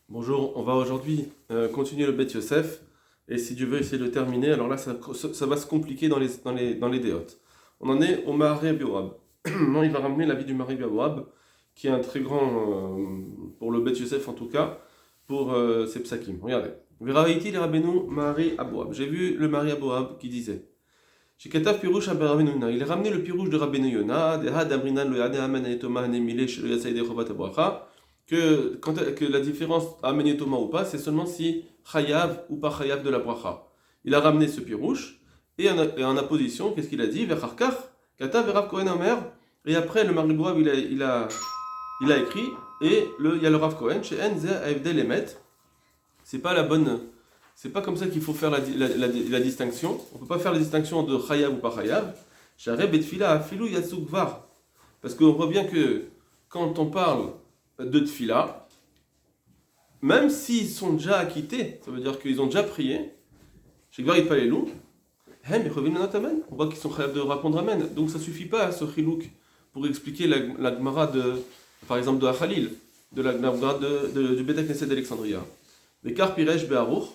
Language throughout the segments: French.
Bonjour, on va aujourd'hui continuer le Bet Yosef et si Dieu veut essayer de le terminer, alors là ça va se compliquer dans les déotes. On en est au Maharé Biorab. Non, il va ramener la vie du Maharé Biorab qui est un très grand, pour le Bet Yosef en tout cas, pour ses psakim. Regardez. Veraïti le Rabbeinu Maharé Aboab. J'ai vu le Maharé Aboab qui disait chez Katav Pirouche Rabbeinu Yona. Il a ramené le Pirouche de Rabbeinu Yona, de Had Amrinan le Yade Amen et Thomas Nemile chez le Yasaïde Chovat Abracha que la différence à Thomas ou pas, c'est seulement si Chayav ou pas Chayav de la bracha. Il a ramené ce pirouche, et en apposition, qu'est-ce qu'il a dit Vecharkar, Kata Verav Kohen Omer, et après le Mariboav il a écrit, et il y a le Rav Kohen, chez Enze Avdel Emet, c'est pas la bonne. C'est pas comme ça qu'il faut faire la distinction. On peut pas faire la distinction de Chayav ou pas Chayav. Shareb et Tfila Afilou Yatsukvar. Parce qu'on voit bien que quand on parle de Tfila, même s'ils sont déjà acquittés, ça veut dire qu'ils ont déjà prié, chez Gvar Palelou, on voit qu'ils sont capables de répondre Amen. Donc ça suffit pas ce chilouk pour expliquer la Gemara par exemple de Achalil, de la Gemara du Beth Knesset d'Alexandria. Mais Kar Piresh Be'aruch,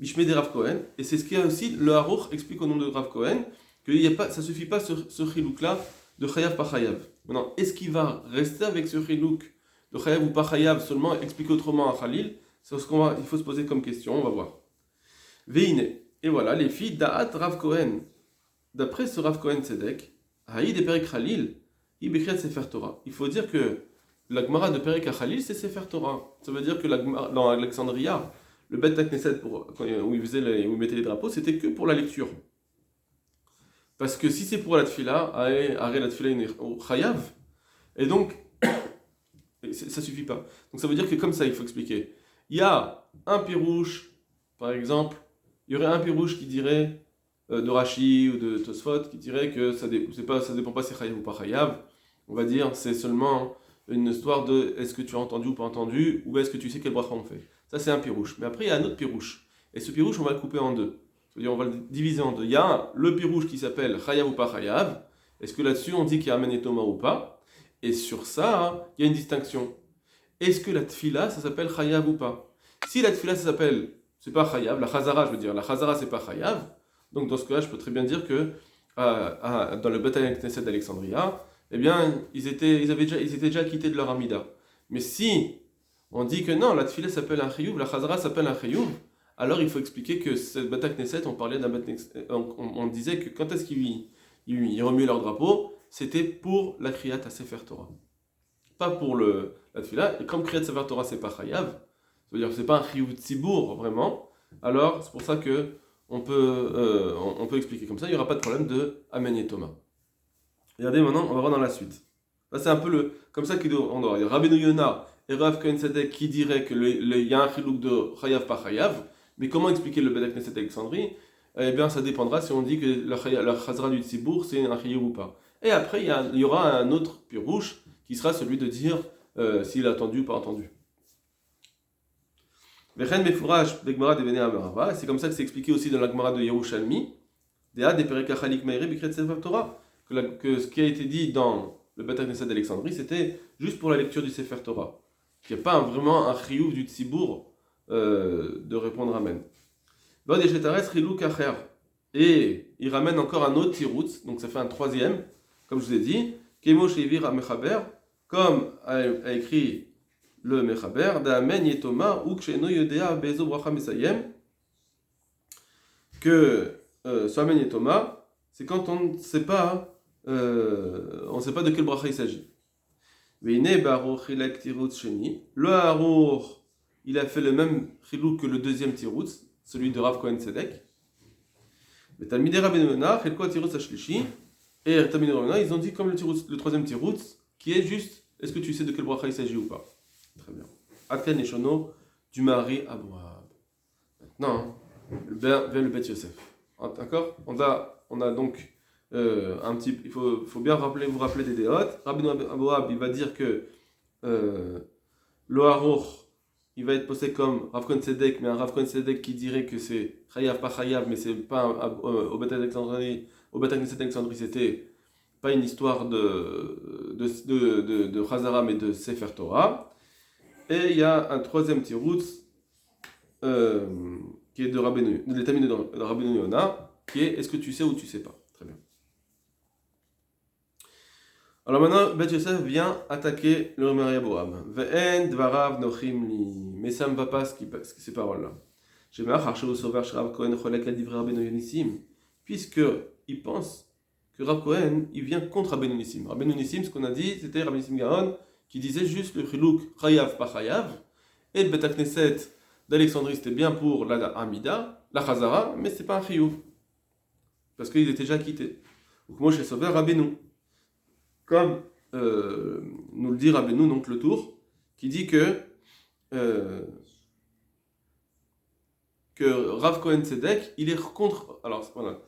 Bishme de Rav Kohen, et c'est ce qu'il y a aussi, le Aruch explique au nom de Rav Kohen, que ça suffit pas ce chilouk là de Chayav par Chayav. Maintenant, est-ce qu'il va rester avec ce chilouk de Chayav ou pas Chayav, seulement expliquer autrement à Khalil? C'est ce il faut se poser comme question, on va voir. Veine, et voilà, les filles d'Aat Rav Kohen. D'après ce Rav Kohen Tzedek, Haïd et Perek Khalil, il Bekret Sefer Torah. Il faut dire que la Gemara de Perek Khalil, c'est Sefer Torah. Ça veut dire que dans Alexandria, le Bet Knesset, où il mettait les drapeaux, c'était que pour la lecture. Parce que si c'est pour la Tfila, Aré la Tfila Chayav, et donc, ça suffit pas. Donc ça veut dire que comme ça, il faut expliquer. Il y a un pirouche, par exemple, il y aurait un pirouche qui dirait, de Rashi ou de Tosfot, qui dirait que ça dépend pas si c'est Chayav ou pas Chayav. On va dire, c'est seulement une histoire de est-ce que tu as entendu ou pas entendu, ou est-ce que tu sais quel bracha on fait. Ça, c'est un pirouche. Mais après, il y a un autre pirouche. Et ce pirouche, on va le couper en deux. C'est-à-dire, on va le diviser en deux. Il y a le pirouche qui s'appelle Chayav ou pas Chayav. Est-ce que là-dessus, on dit qu'il y a Amen et Thomas ou pas? Et sur ça, il y a une distinction. Est-ce que la tfila, ça s'appelle Chayav ou pas? Si la tfila, ça s'appelle, c'est pas Chayav, la Chazara, je veux dire, la Chazara, c'est pas Chayav. Donc, dans ce cas-là, je peux très bien dire que dans le Beth Knesset d'Alexandria, eh bien, ils étaient déjà quittés de leur Amida. Mais si on dit que non, la tfila s'appelle un chiyuv, la chazara s'appelle un chiyuv, alors il faut expliquer que ce Beth Knesset, on parlait d'un on disait que quand est-ce qu'ils remuaient leur drapeau, c'était pour la kriyat à Sefer Torah. Pas pour la tfila, et comme kriyat Sefer Torah c'est pas chayav, ça veut dire que c'est pas un chiyuv tzibour vraiment, alors c'est pour ça que on peut expliquer comme ça, il n'y aura pas de problème de Amen et Thomas. Regardez maintenant, on va voir dans la suite. Là, c'est un peu comme ça qu'il doit. Il y a Rabbeinu Yona et Rav Kohen Tzedek qui dirait qu'il y a un chilouk de Chayav par Chayav. Mais comment expliquer le Beth Knesset d'Alexandrie? Eh bien, ça dépendra si on dit que la Chazra du Tzibour, c'est un Chayav ou pas. Et après, il y aura un autre pirouche qui sera celui de dire s'il a entendu ou pas entendu. Vechen Mefouraj d'Egmara de Bene Amarava. C'est comme ça que c'est expliqué aussi dans la Gemara de Yerushalmi. Dea de Perekachalik Meiri Bikret Sefer Torah. Que ce qui a été dit dans le Beth Knesset d'Alexandrie, c'était juste pour la lecture du Sefer Torah. Il n'y a pas vraiment un chiyuv du Tzibour de répondre Amen. Et il ramène encore un autre tiroutz, donc ça fait un troisième, comme je vous ai dit, Kemo Shevir Mechaber, comme a écrit le Mechaber, d'Amen Yetoma, ou Ksheno Yodea Bezo Bracha Mesayem, que ce Amen Yetoma, c'est quand on ne sait pas de quel bracha il s'agit. Le Harour, il a fait le même chilou que le deuxième tiroutz, celui de Rav Kohen Tzedek. Mais Talmidei Rabbeinu Yonah, Chelko tiroutz hashlishi, et Talmidei Rabbeinu Yonah, ils ont dit comme le troisième tiroutz, qui est juste, est-ce que tu sais de quel bracha il s'agit ou pas? Très bien. Atken et Shono, du mari Aboab. Maintenant, vers le Bet Yosef. D'accord? On a donc il faut bien vous rappeler des déotes. Rabbeinu Aboab, il va dire que le Harour, il va être posé comme Rav Kohen Tzedek, mais un Rav Kohen Tzedek qui dirait que c'est Chayav pas Chayav, mais c'est pas au Beth Knesset d'Alexandrie, c'était pas une histoire de Chazara, mais de Sefer Torah. Et il y a un troisième tirout qui est de Rabbeinu, de l'étamine de Rabbeinu Yona, qui est est-ce que tu sais ou tu sais pas. Très bien. Alors maintenant, Beth Yosef vient attaquer le Maria Boab. Ve'en dvarav nochim li. Mais ça ne me va pas ces paroles-là. Puisque il pense que Rav Cohen, il vient contre Rabbeinu Nissim. Rabbeinu Nissim, ce qu'on a dit, c'était Rabbeinu Nissim Gaon, qui disait juste le chilouk chayav pas chayav, et le Bet Knesset d'Alexandrie, c'était bien pour la Amida, la Chazara, mais c'est pas un chiyuv, parce qu'il était déjà quitté. Donc moi, je suis sauvé Rabbeinu. Comme nous le dit Rabbeinu, donc le tour, qui dit que Rav Cohen Tzedek, il est contre. Alors voilà.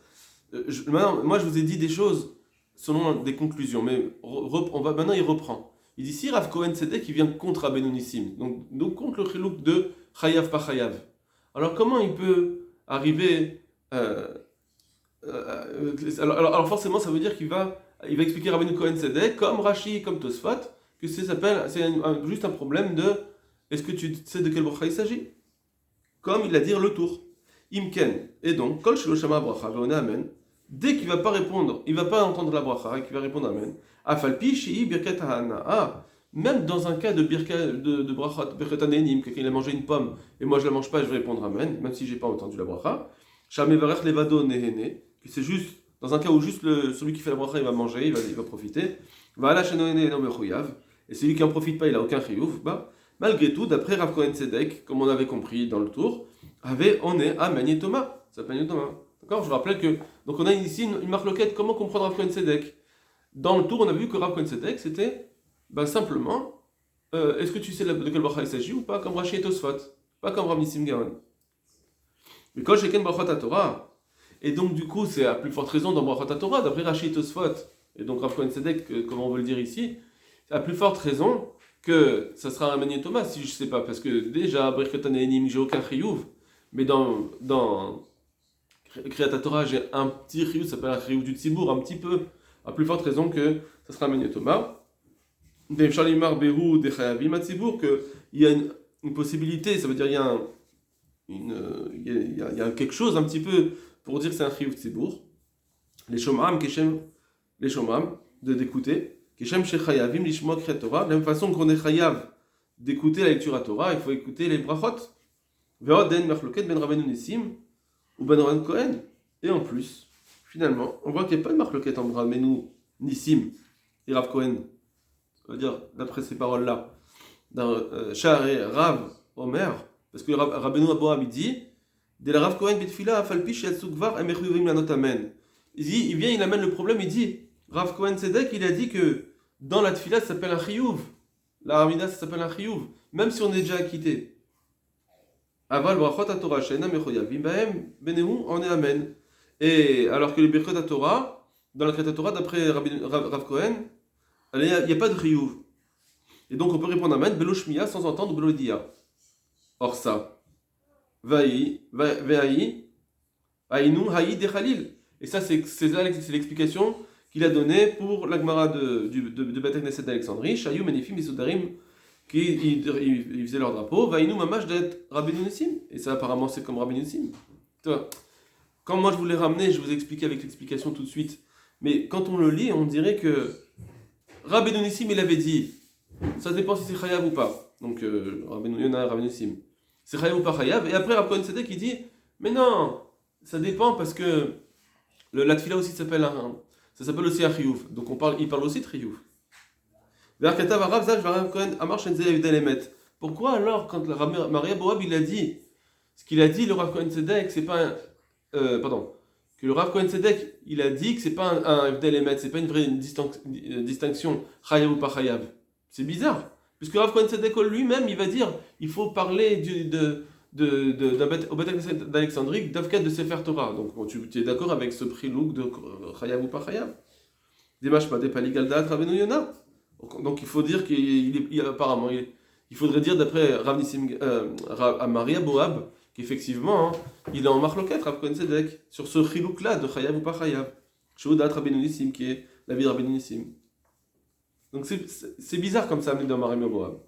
Maintenant, moi je vous ai dit des choses selon des conclusions, mais maintenant il reprend. Il dit si Rav Cohen Tzedek, il vient contre Rabbeinu Nissim, donc contre le chilouk de Chayav par Chayav. Alors comment il peut arriver alors forcément ça veut dire qu'il va expliquer Rabbeinu Cohen Tzedek comme Rashi, comme Tosfot, que c'est juste un problème de est-ce que tu sais de quel bracha il s'agit? Comme il a dit le tour. Imken. Et donc, Kol Shelo Shama Bracha Ve'one Amen. Dès qu'il ne va pas répondre, il ne va pas entendre la bracha et qu'il va répondre Amen. Afalpi Shei Birkat Ha'ana. Même dans un cas de bracha, Birkat Hanenim, quelqu'un a mangé une pomme et moi je ne la mange pas, je vais répondre Amen, même si je n'ai pas entendu la bracha. Shame Varech Levado Nehene. Que c'est juste, dans un cas où juste celui qui fait la bracha il va manger, il va profiter. Va'ala Shenohene No Mechuyav. Et celui qui n'en profite pas, il n'a aucun chiyuv. Malgré tout, d'après Rav Cohen Tzedek, comme on avait compris dans le tour, on est à Amen Thomas. Ça s'appelle Thomas. D'accord? Je rappelle que. Donc on a ici une marloquette. Comment comprendre Rav Cohen Tzedek? Dans le tour, on a vu que Rav Cohen Tzedek, c'était simplement est-ce que tu sais de quel bracha il s'agit ou pas? Comme Rashi et Tosfot. Pas comme Rav Nissim Gaon. Mais quand j'ai Ken Brachot à Torah, et donc du coup, c'est à plus forte raison dans Brachot à Torah, d'après Rashi et Tosfot, et donc Rav Cohen Tzedek, comment on veut le dire ici, c'est à plus forte raison que ça sera un Amen Thomas, si je ne sais pas, parce que déjà, Birkat Hanenim, j'ai aucun chiyuv, mais dans Kriyat Torah, j'ai un petit chiyuv, ça s'appelle un chiyuv du Tzibour, un petit peu, à plus forte raison que ça sera un Amen Thomas. Des Shalimar Behu, des Chayavim à Tzibour, qu'il y a une possibilité, ça veut dire il y a quelque chose un petit peu pour dire que c'est un chiyuv Tzibour. Les Shomram, d'écouter. De la même façon qu'on est chayav d'écouter la lecture à Torah, il faut écouter les brachot. Ben Rabbeinu Nissim ou Ben Rabbeinu Cohen. Et en plus, finalement, on voit qu'il n'y a pas de marloquette entre Rabbeinu Nissim et Rav Cohen. Ça veut dire, d'après ces paroles-là, dans Sha'ar et Rav Omer, parce que Rabbeinu Aboam il dit de la Rav Cohen betfila afalpi she'atsukvar emechuvim lanot amen. Il vient, il amène le problème, il dit Rav Cohen Tzedek, il a dit que dans la tfila, ça s'appelle un chiyuv. La Hamida, ça s'appelle un chiyuv. Même si on est déjà acquitté. Aval brachot HaTorah, she'ena mechoyavim bahem, benehu, on est amen. Et alors que le birkot HaTorah, dans la Kriyat Torah, d'après Rav Cohen, il n'y a pas de chiyuv. Et donc on peut répondre amen, belo shmiya, sans entendre belo dia. Or ça, vaï, aïnou, haï, de khalil. Et ça, c'est l'explication qu'il a donné pour l'Agmara de Bet Knesset d'Alexandrie, Shayou Menifim Isudarim, qui faisaient leur drapeau, Vaïnou Mamash d'être Rabbeinu Nissim. Et ça, apparemment, c'est comme Rabbeinu Nissim. Quand moi je voulais ramener, je vous ai expliqué avec l'explication tout de suite, mais quand on le lit, on dirait que Rabbeinu Nissim, il avait dit, ça dépend si c'est Chayav ou pas. Donc, Rabbeinu Yona, Rabbeinu Nissim. C'est Chayav ou pas Chayav. Et après, Rav Cohen Tzedek, il dit, mais non, ça dépend parce que la tfila aussi s'appelle aussi un chiyuv. Donc il parle aussi de chiyuv. Pourquoi alors quand le Maria Boab il a dit ce qu'il a dit le Rav Cohen Tzedek c'est pas que le Rav Cohen Tzedek il a dit que c'est pas un Evdel Emet, c'est pas une vraie distinction chayav ou pas chayav. C'est bizarre puisque Rav Cohen Tzedek lui-même il va dire il faut parler au Bet Knesset d'Alexandrie, d'Avkat de Sefer Torah. Donc tu es d'accord avec ce prilouk de Chayav ou pas Chayav? Dimash Padé Paligaldat Rabbeinu Yona. Donc il faut dire apparemment, il faudrait dire d'après Rav Nissim, Maria Boab, qu'effectivement, il est en marloquette, Rav Cohen Tzedek, sur ce prilouk-là de Chayav ou pas Chayav. Shoudat Rabbeinu Nissim, qui est la vie de Rabbeinu Nissim. Donc c'est bizarre comme ça amené dans Maria Boab.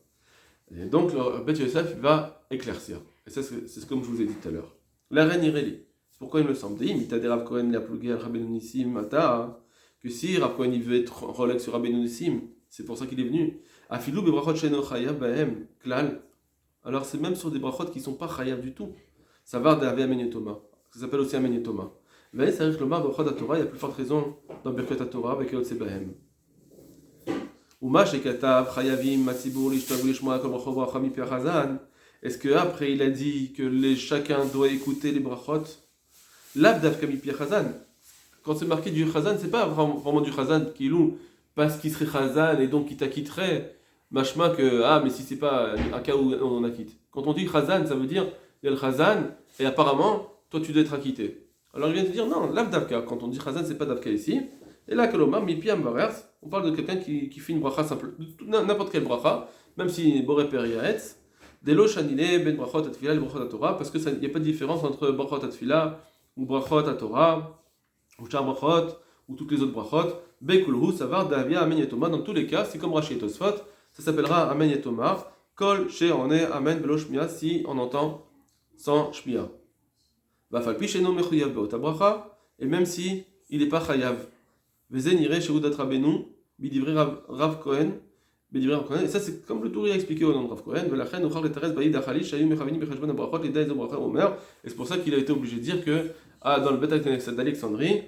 Et donc, le Bet Yosef va éclaircir. Et ça, c'est comme je vous ai dit tout à l'heure. La reine Ireli. Pourquoi il me semble dit, Mita de Rav Cohen la plugé al Rabbeinu Nissim Mata, que si Rav Cohen il veut être Rolex sur Rabbeinu Nissim, c'est pour ça qu'il est venu. Afilou bebrachot sheno chayav bahem klal. Alors c'est même sur des brachot qui ne sont pas chayav du tout. Ça va d'Ave Amenyetoma. Ça s'appelle aussi Amenyetoma. Mais ça arrive le mar brachot à Torah, il y a plus forte raison dans Birkat Torah avec Yotse Bahem. Est-ce qu'après il a dit que chacun doit écouter les brachot? L'abdav kami pi chazan. Quand c'est marqué du chazan, c'est pas vraiment du chazan qui loue parce qu'il serait chazan et donc il t'acquitterait. Machma que mais si c'est pas un cas où on acquitte. Quand on dit chazan, ça veut dire il y a le chazan et apparemment toi tu dois être acquitté. Alors il vient te dire non, l'abdavka. Quand on dit chazan, c'est pas davka ici. Et là, Kalomar, Mipiam Varers, on parle de quelqu'un qui fait une bracha simple, n'importe quelle bracha, même si Boré Periaetz, Delo Shanile, Ben Brachot Atfila, le Brachot Atorah, parce qu'il n'y a pas de différence entre Brachot Atfila, ou Brachot Atorah, ou Char Brachot, ou toutes les autres brachot, Bekulhu, Savar, Davia, Amen Yetoma, dans tous les cas, c'est comme Rashi et Tosfot, ça s'appellera Amen Yetoma, Kol, She, on est Amen, Belo Shmia, si on entend sans Shmia. Bafalpi, Sheno, Mechuyav, Beota Bracha, et même si il n'est pas Chayav. Vezenire chez Udat Rabbeinu, Bidivri Rav Cohen, Bidivri Rav Cohen, et ça c'est comme le Touri a expliqué au nom de Rav Cohen, Velachen, Uchar le Teres, Baïd Achali, Shayim Mechavini, Bechashban Abrachot, les Daïs Abrachot, Omer, et c'est pour ça qu'il a été obligé de dire que dans le Bet Akneset d'Alexandrie,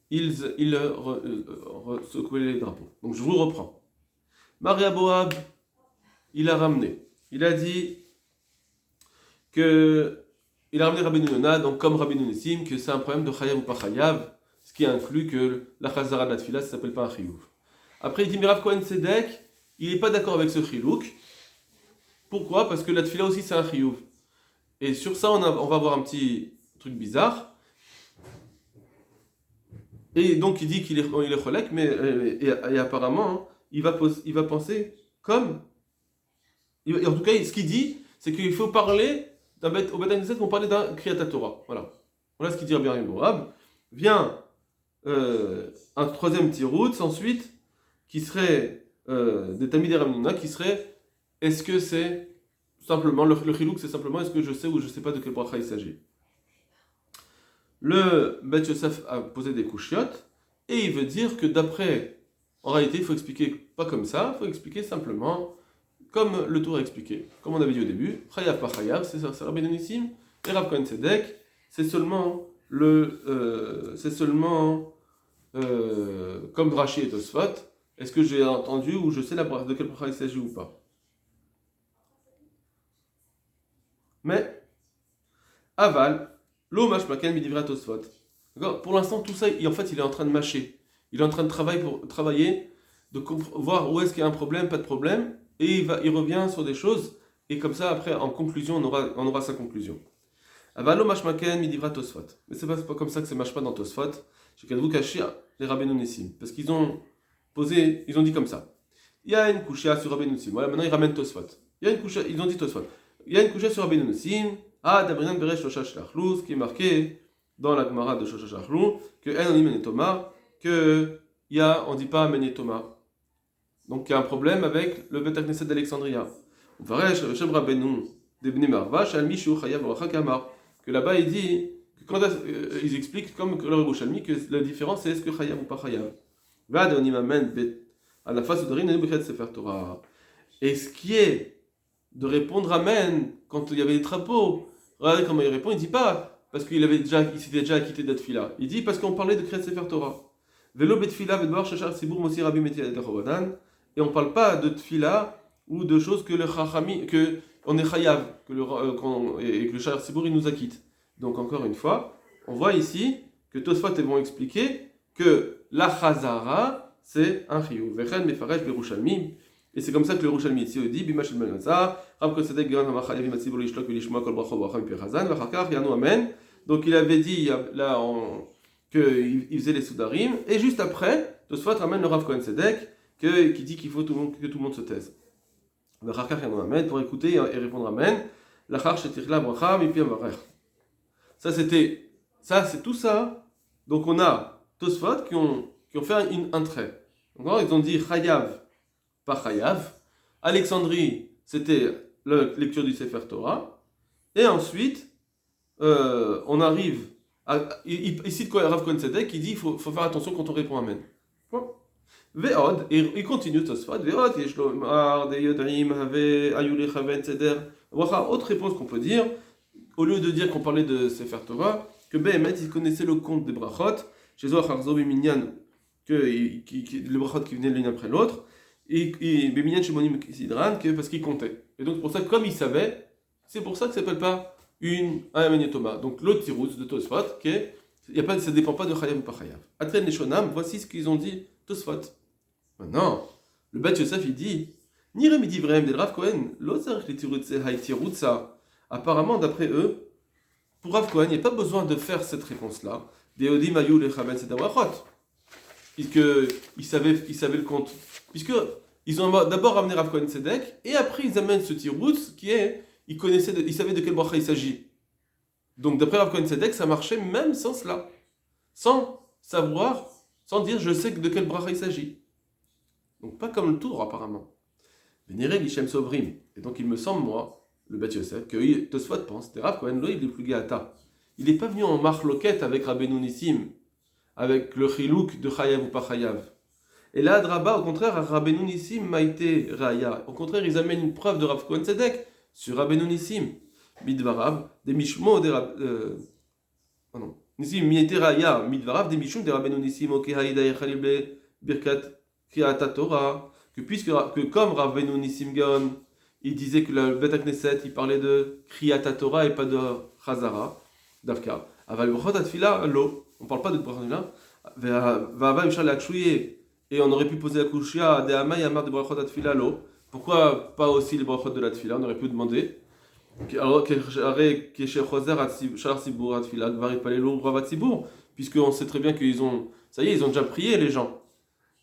ils secouaient les drapeaux. Donc je vous reprends. Maria Boab, il a ramené, il a dit que il a ramené Rabbeinu Yonah, donc comme Rabbeinu Nissim, que c'est un problème de Chayav ou pas Chayav. Ce qui inclut que la chazara de la tfila, ça ne s'appelle pas un chiyuv. Après, il dit Mirav Kohen Sedek, il n'est pas d'accord avec ce chilouk. Pourquoi? Parce que la tfila aussi, c'est un chiyuv. Et sur ça, on va voir un petit truc bizarre. Et donc, il dit qu'il est cholek, mais et apparemment, il va penser comme. En tout cas, ce qu'il dit, c'est qu'il faut parler au Beth Knesset, on parlait d'un Kriyat Torah. Voilà ce qu'il dit Rabbi Morab. Vient un troisième tirout ensuite qui serait des Talmidei Rav Huna, qui serait est-ce que c'est simplement le chilouk, c'est simplement est-ce que je sais ou je ne sais pas de quel bracha il s'agit. Le Bet Yosef a posé des couchiottes et il veut dire que d'après, en réalité il faut expliquer pas comme ça, il faut expliquer simplement comme le Tour a expliqué, comme on avait dit au début, Chayav par Chayav, c'est Rabbeinu Nissim, et Rav Kohen Sedek, c'est seulement comme Rashi et Tosfot, est-ce que j'ai entendu ou je sais de quel bracha il s'agit ou pas. Mais, aval, lo mashmaken midivra Tosfot. Pour l'instant, tout ça, en fait, il est en train de mâcher. Il est en train de travailler, de voir où est-ce qu'il y a un problème, pas de problème, et il revient sur des choses, et comme ça, après, en conclusion, on aura sa conclusion. Avalo mashmaken midivra Tosfot. Mais c'est pas comme ça que c'est mashma dans Tosfot. Chez Kadvou Kashir, les Rabbeinu Nissim. Parce qu'ils ont dit comme ça. Il y a une couchia sur Rabbeinu Nissim. Voilà, maintenant ils ramènent Tosfot. Ils ont dit Tosfot. Il y a une couchia sur Rabbeinu Nissim. Dabrinan Beresh Shoshash Lachlou, ce qui est marqué dans la Gemara de Shoshash Lachlou, que En Oni Menetoma, on ne dit pas Menetoma. Donc il y a un problème avec le Bet Knesset d'Alexandria. Varesh Shem Rabbeinu Debne Marva, Shalmi Shu Chayav Bracha Kamar. Que là-bas il dit. Ils expliquent comme le Yerushalmi que la différence c'est est-ce que Chayav ou pas Chayav. Et ce qui est de répondre Amen quand il y avait des trapeaux, regardez comment il répond, il ne dit pas parce qu'il s'était déjà acquitté d'Atfila, il dit parce qu'on parlait de Kriyat Sefer Torah. Velo betfila vedbar shachar sibur mosi rabbi metil et on ne parle pas de Tfila ou de choses que le Chachami, que on est Chayav, et que le Shachar Sibur il nous acquitte. Donc encore une fois, on voit ici que Tosfot vont expliquer que la Chazara, c'est un chiyuv. Vechen mefaresh berushalmi. Et c'est comme ça que le Yerushalmi ici dit, Bimashel Melnazar, Rav Kosedek Geran Hamachayavim Atzibur Lishlok Vilishma Kol Bracho Bracham Pechazan, Vachakar Yanu Amen. Donc il avait dit là qu'il faisait les Soudarim, et juste après, Tosfot ramène le Rav Kohen Sedek qui dit qu'il faut que tout le monde se taise. Vachakar Yanu Amen pour écouter et répondre Amen. Lachar Shetirla Bracha Mipi Amarech. Ça c'est tout ça. Donc on a Tosfot qui ont fait un trait. Donc, ils ont dit Chayav, pas Chayav. Alexandrie, c'était la lecture du Sefer Torah, et ensuite, on arrive il cite quoi Rav Cohen Tzedek, il dit il faut faire attention quand on répond Amen. Bon. Ve'od, et il continue Tosfot, Ve'od, yesh lo mar de yodrim have ayu lechaven tzeder. Autre réponse qu'on peut dire, au lieu de dire qu'on parlait de Sefer Torah, que Behemet, il connaissait le compte des brachot, chez Zohar Harzo Beminyan, que les brachot qui venaient l'une après l'autre, et Beminyan Shemonim Sidran, parce qu'il comptait. Et donc pour ça, comme il savait, c'est pour ça que ça s'appelle pas un Amen Yotoma. Donc l'autre tirouz de Tosfot, ça ne dépend pas de Chayav ou pas Chayav. Atren Neshonam, voici ce qu'ils ont dit Tosfot. Maintenant, le Beth Yosef il dit Nirem il dit Vrem del Rav Cohen, l'ozarch les tirouz hay tirutza. Apparemment, d'après eux, pour Rav Cohen, il n'y a pas besoin de faire cette réponse-là. Deodim ayu lechaben sedawachot. Puisqu'ils savaient le compte. Puisqu'ils ont d'abord ramené Rav Cohen Tzedek, et après ils amènent ce tirouz qui est. Ils savaient de quel bracha il s'agit. Donc d'après Rav Cohen Tzedek, ça marchait même sans cela. Sans savoir, sans dire je sais de quel bracha il s'agit. Donc pas comme le tour apparemment. Vénéré l'Ishem Sovrim. Et donc il me semble, moi, le Beth Yosef, que Tosfot pense, que Rav Cohen, il est plus gâta. Il n'est pas venu en marloquette avec Rabbeinu Nissim, avec le chilouk de Chayav ou pas Chayav. Et là, Adraba, au contraire, Rabbeinu Nissim m'a été Raya. Au contraire, ils amènent une preuve de Rav Cohen Tzedek sur Rabbeinu Nissim. Midvarav, des Mishmo, des Nissim, Miete Raya, Midvarav, des Mishum, des Rabbeinu Nissim, Ok Haïda Yechalil Birkat Kriata Torah, que comme Rabbeinu Nissim Gaon, il disait que le Bet HaKnesset, il parlait de Kriyat Torah et pas de Chazara, Davka. Aval Brachot Atfila, l'eau. On ne parle pas de Brachot Atfila. Vava Mishal Akshouye. Et on aurait pu poser la Kushia, de Hama Yamar de Brachot Atfila, l'eau. Pourquoi pas aussi les Brachot de la Tfila? On aurait pu demander. Alors, puisqu'on sait très bien qu'ils ont. Ça y est, ils ont déjà prié les gens.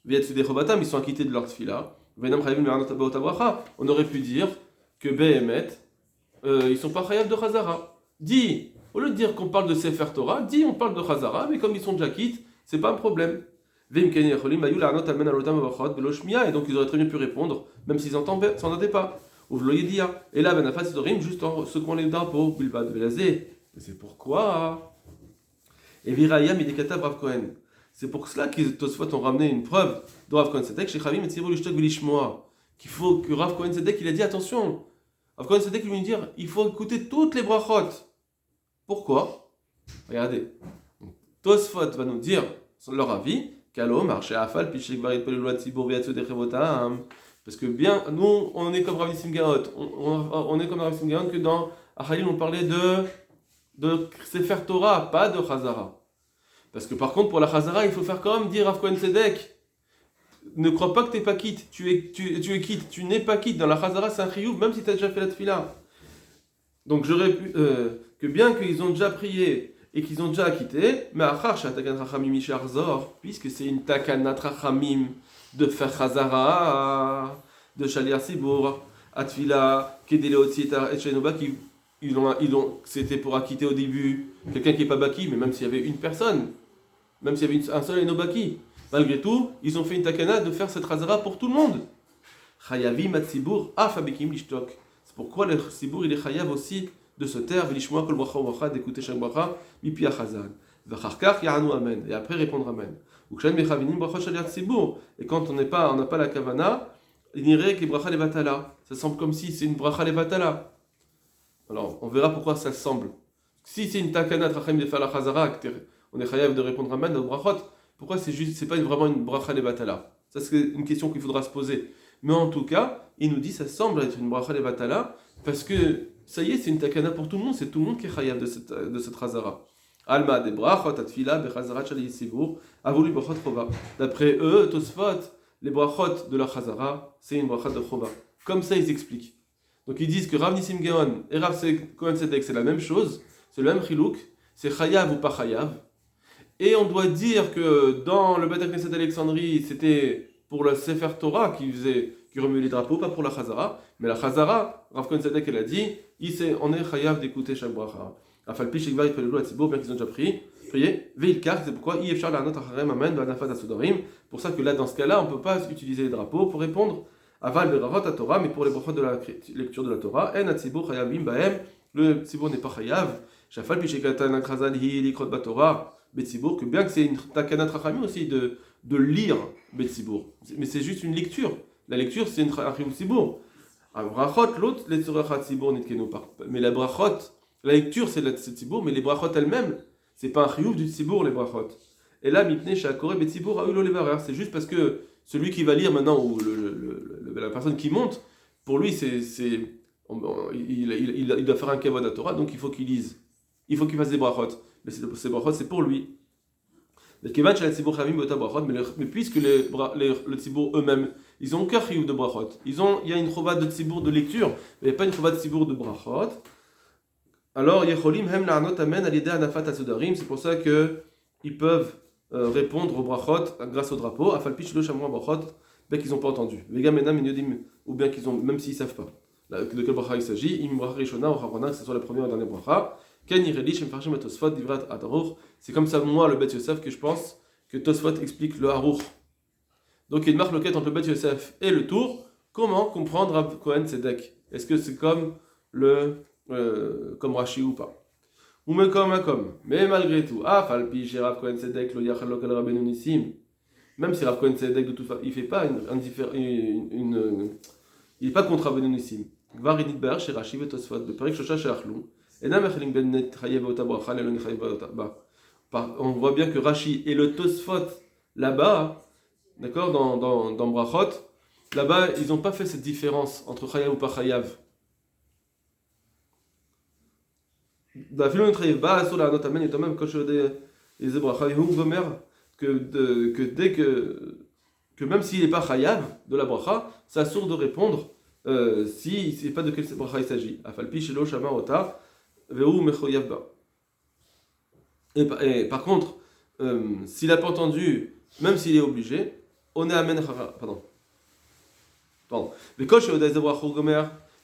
Ils sont acquittés de leur Tfila. On aurait pu dire que Behemet, ils sont pas chayav de Chazara. Dis, au lieu de dire qu'on parle de Sefer Torah, dis on parle de Chazara, mais comme ils sont déjà quittes, c'est pas un problème. Et donc ils auraient très bien pu répondre, même s'ils n'entendaient pas. Et là, Benafat Sidorim, juste en secouant les drapeaux, Bilbad Velazé. C'est pourquoi. Et Virayam, il est Rav Cohen. C'est pour cela qu'ils Tosfot ont ramené une preuve de Rav Cohen Tzedek chez Chavim et Tzirou Lishtok Vilishmoa. Qu'il faut que Rav Cohen Tzedek, il a dit attention. Rav Cohen Tzedek lui dit il faut écouter toutes les brachot. Pourquoi? Regardez. Tosfot va nous dire leur avis. Kalo, marché afal, pichek barit pelulot tzibur viatsu dechevotam. Parce que bien, nous, on est comme Rav Nissim Gaon. On est comme Rav Nissim Gaon que dans Achalil, on parlait de Sefer Torah, pas de Chazara. Parce que par contre, pour la Chazara, il faut faire quand même dire Rav Cohen Tzedek. Ne crois pas que tu n'es pas quitte. Tu es quitte. Tu n'es pas quitte. Dans la Chazara, c'est un chiyuv, même si tu as déjà fait la tefila. Donc j'aurais pu. Que bien qu'ils ont déjà prié et qu'ils ont déjà acquitté, mais Achar, Shatakan Rachamim Misharzor, puisque c'est une Takanat Rachamim de faire Chazara, de Shaliar Sibour, Atfila, Kedeleotzi et Shenoba, c'était pour acquitter au début quelqu'un qui n'est pas Baki, mais même s'il y avait une personne, même s'il y avait un seul Enobaki, malgré tout, ils ont fait une takana de faire cette Chazara pour tout le monde. Chayavi Matsibour, Afabekim Lishtok. C'est pourquoi le Sibour il est Chayav aussi de se taire, Vilishmoa Kol Bracha Bracha, d'écouter chaque Bracha, Mipi Achazan. Vacharkar Yaranu Amen, et après répondre Amen. Et quand on n'a pas la kavana, il dirait que bracha levatala. Ça semble comme si c'est une bracha levatala. Alors, on verra pourquoi ça semble. Si c'est une takana trachem de faire la chazara, on est chayav de répondre amen dans brachot, pourquoi c'est pas vraiment une bracha levatala? Ça c'est une question qu'il faudra se poser. Mais en tout cas, il nous dit ça semble être une bracha levatala parce que ça y est, c'est une takana pour tout le monde, c'est tout le monde qui est chayav de cette chazara. Alma de brachot atfila bechazarat shali sibur avulu brachot chova. D'après eux, Tosfot, les brachot de la chazara, c'est une brachot de chova. Comme ça, ils expliquent. Donc ils disent que Rav Nissim Gaon et Rav Cohen Tzedek, c'est la même chose, c'est le même chilouk, c'est chayav ou pas chayav. Et on doit dire que dans le Bet HaKnesset d'Alexandrie, c'était pour le Sefer Torah qui remuait les drapeaux, pas pour la chazara. Mais la chazara, Rav Cohen Tzedek, elle a dit, on est chayav d'écouter chaque bracha. Afalpi shekvar yitpalelu atzibour, bien qu'ils ont déjà prié, veilkar, c'est pourquoi yefshar la'anot acharem amen ba'nafat asudarim. Pour ça que là, dans ce cas-là, on ne peut pas utiliser les drapeaux pour répondre Aval berachot à Torah, mais pour les brachot de la lecture de la Torah, en atzibur chayavim bahem, le tzibur n'est pas chayav. Shafal pichekatan akrazal hi likrot batorah, betzibur, que bien que c'est une takanat rachamim aussi de lire betzibur, mais c'est juste une lecture. La lecture, c'est une chayavim tzibur. Brachot, l'autre, les tzorachat tzibur nitkenu par. Mais la brachot, la lecture, c'est le tzibur, mais les brachot elles-mêmes, c'est pas un chiyuv du tzibur, les brachot. Et là, mipnei shakore betzibur ha'ulo levarer, c'est juste parce que celui qui va lire maintenant, ou la personne qui monte, pour lui, il doit faire un kavod à Torah, donc il faut qu'il lise. Il faut qu'il fasse des brachot. Mais ces brachot, c'est pour lui. Mais puisque le tzibur eux-mêmes, ils ont aucun chiyuv de brachot. Il y a une chova de tzibur de lecture, mais il n'y a pas une chova de tzibur de brachot. Alors, yecholim hem la'anot amen al yedei anafat atzudarim, c'est pour ça qu'ils peuvent répondre aux brachot grâce au drapeau, afal pitch le chamon brachot, bien qu'ils n'ont pas entendu. Vegamena minyodim, ou bien qu'ils ont, même s'ils ne savent pas. De quel bracha il s'agit, im bracha rishona ou harona, que ce soit la première ou la dernière bracha. Ken ireli shem farshim atosfot divrat adarur. C'est comme ça, moi, le Bet Yosef, que je pense que Tosfot explique le harour. Donc il y a une marque loquette entre le Bet Yosef et le tour. Comment comprendre Rav Kohen Tzedek? Est-ce que c'est comme comme Rashi ou pas? Ou mais malgré tout, falpi chez Rav Kohen Tzedek, lo yachalok al Rabbeinu Nissim. Même si Rav Kohen Tzedek, de toute façon, il fait pas il n'est pas contre Rabbeinu Nissim. Gvar init ber chez Rashi et Tosfot, beperek shosha chez Achlou. Et nam echeling ben net chayev ota bracha, lelon chayev ota ba. On voit bien que Rashi et le Tosfot là-bas, d'accord, dans Brachot, là-bas, ils n'ont pas fait cette différence entre chayav ou pas chayav. Que même s'il n'est pas chayav de la bracha, c'est assourd de répondre si ne sait pas de quelle bracha il s'agit. Et par contre, s'il n'a pas entendu, même s'il est obligé, on est amen. Pardon.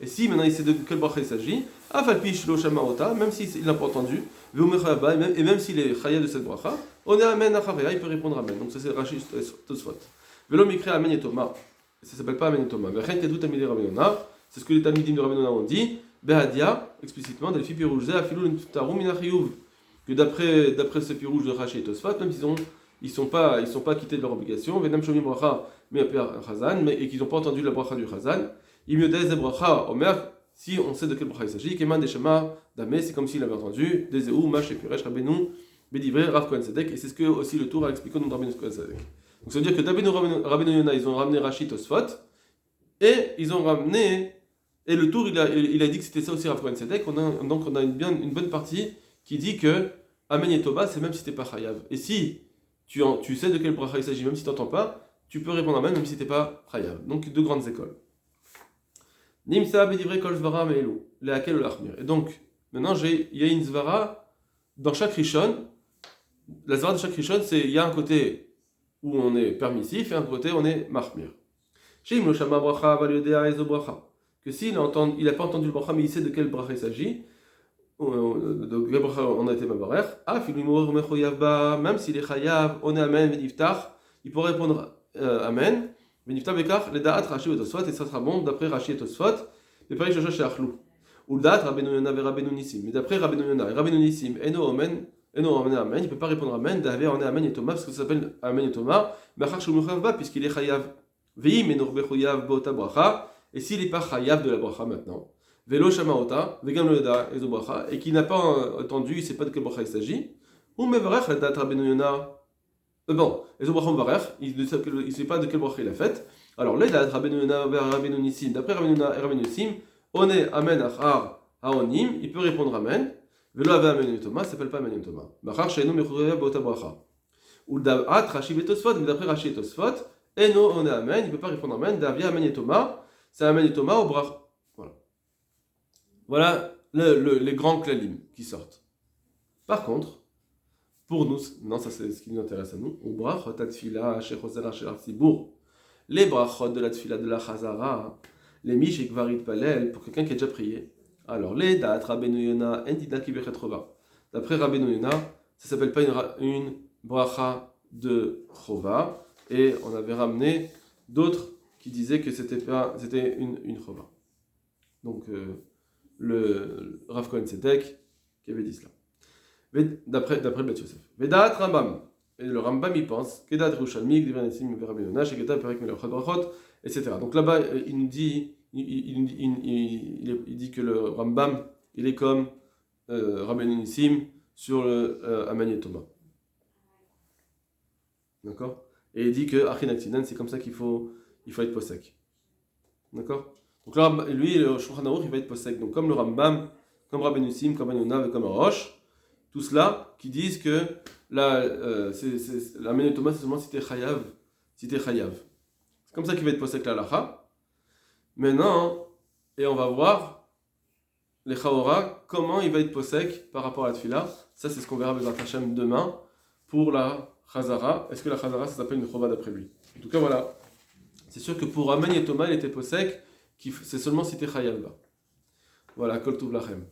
Et si maintenant il sait de quelle bracha il s'agit, même s'il n'a pas entendu, et même s'il est chayav de cette bracha, on est amen achavea, il peut répondre amen. Donc ça c'est Rashi Tosfot. Velo mikre amen et Thomas. Ça s'appelle pas amen et Thomas. C'est ce que les talmidim de Rabbeinu Yonah ont dit. Behadia, explicitement, Delphi Pirouj, Afilou Tarum Minachiyuv. Que d'après ce Pirouj de Rashi et Tosfot, même ils sont pas quittés de leur obligation, Venam Shomim Bracha, mais Chazan, et qu'ils n'ont pas entendu la bracha du Chazan. Imiodez Bracha, Omer, si on sait de quelle bracha il s'agit, Keman Deshama, Damé, c'est comme s'il avait entendu, Dezeu, Mash et Piresh, Rabbeinu, Bedivre, Rav Kohen Tzedek, et c'est ce que aussi le tour a expliqué dans Rabbeinu Kohen Tzedek. Donc ça veut dire que Rabbeinu Yonah, ils ont ramené Rashi Tosfot, et ils ont ramené, et le tour, il a dit que c'était ça aussi Rav Kohen Tzedek, donc on a une bonne partie qui dit que Amen et Toba, c'est même si t'es pas chayav. Et si tu sais de quel bracha il s'agit, même si tu n'entends pas, tu peux répondre Amen, même si t'es pas chayav. Donc deux grandes écoles. Nimsa bedivre kol zvara me'elu, le'akel ou l'achmir. Et donc, maintenant, il y a une zvara dans chaque rishon. La zvara de chaque rishon, il y a un côté où on est permissif et un côté où on est mahmir. Sheim lo shama bracha val yodea ezo bracha. Que s'il n'a pas entendu le bracha, mais il sait de quel bracha il s'agit, de quel bracha on a été mabarer, même s'il est chayav, on est amen, veniftach, il peut répondre amen. Veniftach bekar, le da'at Rashi et Tosfot, et ça sera bon d'après Rashi et Tosfot, mais pas Shosha chez Achlou. Ou le da'at Rabbeinu Yonah et Rabbeinu Nissim. Mais d'après Rabbeinu Yonah et Rabbeinu Nissim, eno amen, il ne peut pas répondre amen, d'avoir on est amen et Thomas, parce que ça s'appelle amen et Thomas, machar shul muchav puisqu'il est chayav. Veim enor bechoyav bota bracha, et s'il n'est pas chayav de la bracha maintenant, velo shamaota, vegam le da ezo bracha, et qui n'a pas entendu, il ne sait pas de quel bracha il s'agit, ou mevarech le da'at Rabbeinu Yonah. Bon, ezo bracha mevarech, il ne sait pas de quel bracha il a fait. Alors, le da'at Rabbeinu Yonah vers Rabbeinu Nissim, d'après Rabbeinu Yonah et Rabbeinu Nissim, on est amen achar haonim, il peut répondre amen. Velo ave amen et Thomas, ça s'appelle pas amen et Thomas. Machar sheinu mechoyav bota bracha. Ou da'at Rashi et Tosfot, mais d'après Rashi et Tosfot, eno on est amen, il ne peut pas répondre amen, d'avia amen et Thomas, c'est amen et Thomas au bracha. Voilà les grands klalim qui sortent. Par contre, pour nous, non, ça c'est ce qui nous intéresse à nous, au brachot atfila, shechosera shel tzibur, les brachot de la tfila de la chazara, les mishik varit palel, pour quelqu'un qui a déjà prié. Alors, les da'at Rabbeinu Yonah, entida ki bechet chova. D'après Rabbeinu Yonah, ça s'appelle pas une bracha de chova, et on avait ramené d'autres qui disait que c'était une chova. Donc, le Rav Cohen Tzedek qui avait dit cela. D'après le Bet Yosef. Vedat Rambam. Et le Rambam y pense. Kedat Yerushalmi, Gdivan Nesim, Rabbi Yonah, Sheketa, Perek Melechot Brachot, etc. Donc là-bas, il nous dit, il dit que le Rambam, il est comme Rabbi Nissim sur le Amani Thomas. D'accord? Et il dit que Achin Aktinan, c'est comme ça qu'il faut être posek. D'accord? Donc là, lui, le Shulchan Aruch, il va être posek. Donc comme le Rambam, comme Rabbi Nissim, comme Rabbi Yonah et comme Roche, tout cela qui disent que l'Amani Thomas, c'est seulement si t'es chayav. C'est comme ça qu'il va être posek la lacha. Maintenant, et on va voir les Chaora, comment il va être posek par rapport à la Tfila. Ça, c'est ce qu'on verra avec Hashem demain pour la Chazara. Est-ce que la Chazara, ça s'appelle une Chova d'après lui? En tout cas, voilà. C'est sûr que pour Aman et Thomas, il était posek, c'est seulement si t'es chayav. Voilà, Kol Tov Lachem.